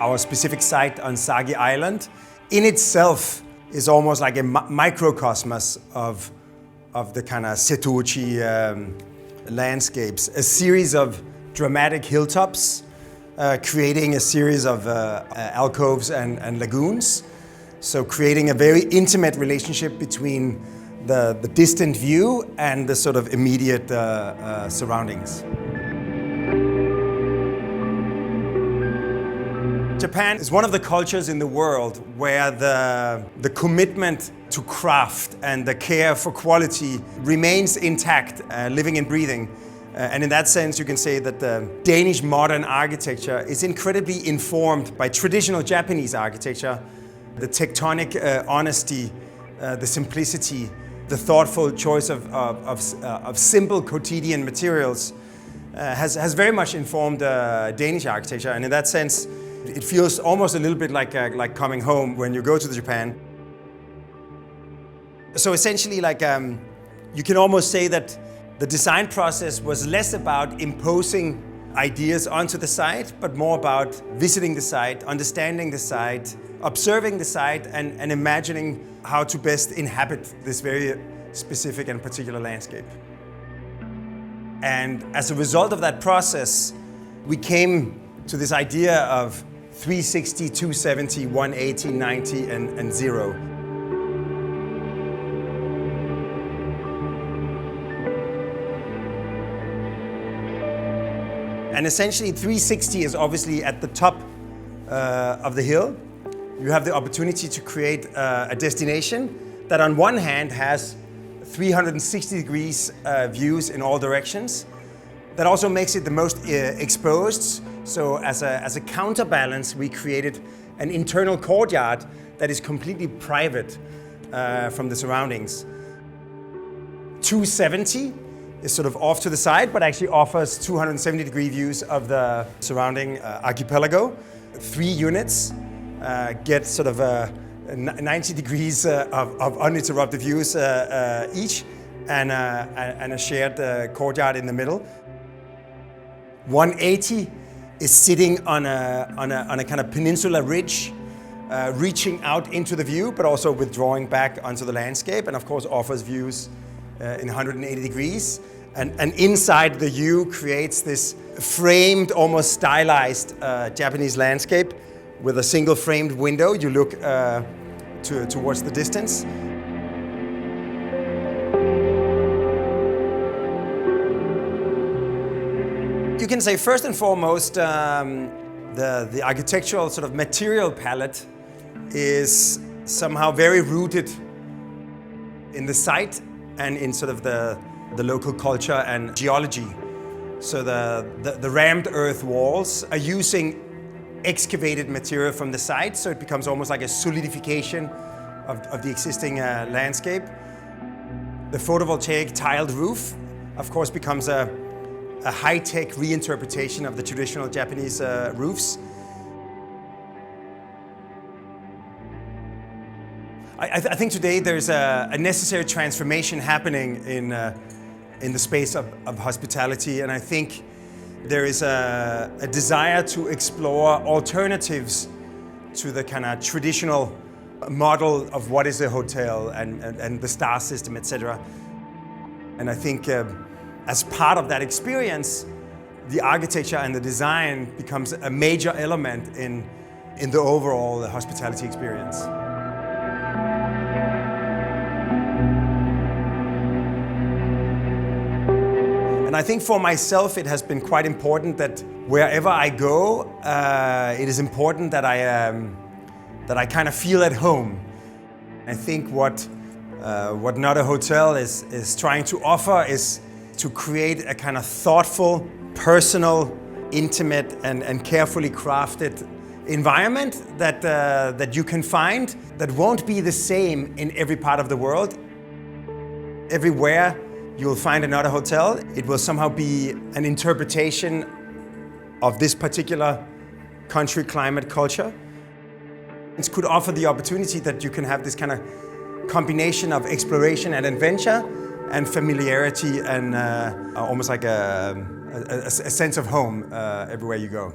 Our specific site on Sagi Island in itself is almost like a microcosmos of the kind of Setouchi landscapes. A series of dramatic hilltops creating a series of alcoves and lagoons. So creating a very intimate relationship between the distant view and the sort of immediate surroundings. Japan is one of the cultures in the world where the commitment to craft and the care for quality remains intact, living and breathing. And in that sense, you can say that the Danish modern architecture is incredibly informed by traditional Japanese architecture. The tectonic honesty, the simplicity, the thoughtful choice of simple quotidian materials has very much informed Danish architecture. And in that sense, it feels almost a little bit like coming home when you go to Japan. So essentially, you can almost say that the design process was less about imposing ideas onto the site, but more about visiting the site, understanding the site, observing the site, and imagining how to best inhabit this very specific and particular landscape. And as a result of that process, we came to this idea of 360, 270, 180, 90, and 0. And essentially 360 is obviously at the top of the hill. You have the opportunity to create a destination that on one hand has 360 degrees views in all directions. That also makes it the most exposed. So as a counterbalance, we created an internal courtyard that is completely private from the surroundings. 270 is sort of off to the side, but actually offers 270-degree views of the surrounding archipelago. 3 units get sort of 90 degrees of uninterrupted views each, and a shared courtyard in the middle. 180 is sitting on a kind of peninsula ridge, reaching out into the view, but also withdrawing back onto the landscape, and of course offers views in 180 degrees. And inside the U creates this framed, almost stylized Japanese landscape with a single framed window. You look towards the distance. You can say first and foremost, the architectural sort of material palette is somehow very rooted in the site and in sort of the local culture and geology. So the rammed earth walls are using excavated material from the site, so it becomes almost like a solidification of the existing landscape. The photovoltaic tiled roof, of course, becomes a high-tech reinterpretation of the traditional Japanese roofs. I think today there's a necessary transformation happening in the space of hospitality, and I think there is a desire to explore alternatives to the kind of traditional model of what is a hotel and the star system, etc. And I think as part of that experience, the architecture and the design becomes a major element in the overall hospitality experience. And I think for myself, it has been quite important that wherever I go, it is important that I kind of feel at home. I think what Not A Hotel is trying to offer is to create a kind of thoughtful, personal, intimate, and carefully crafted environment that you can find that won't be the same in every part of the world. Everywhere you'll find another hotel, it will somehow be an interpretation of this particular country, climate, culture. It could offer the opportunity that you can have this kind of combination of exploration and adventure and familiarity and almost like a sense of home everywhere you go.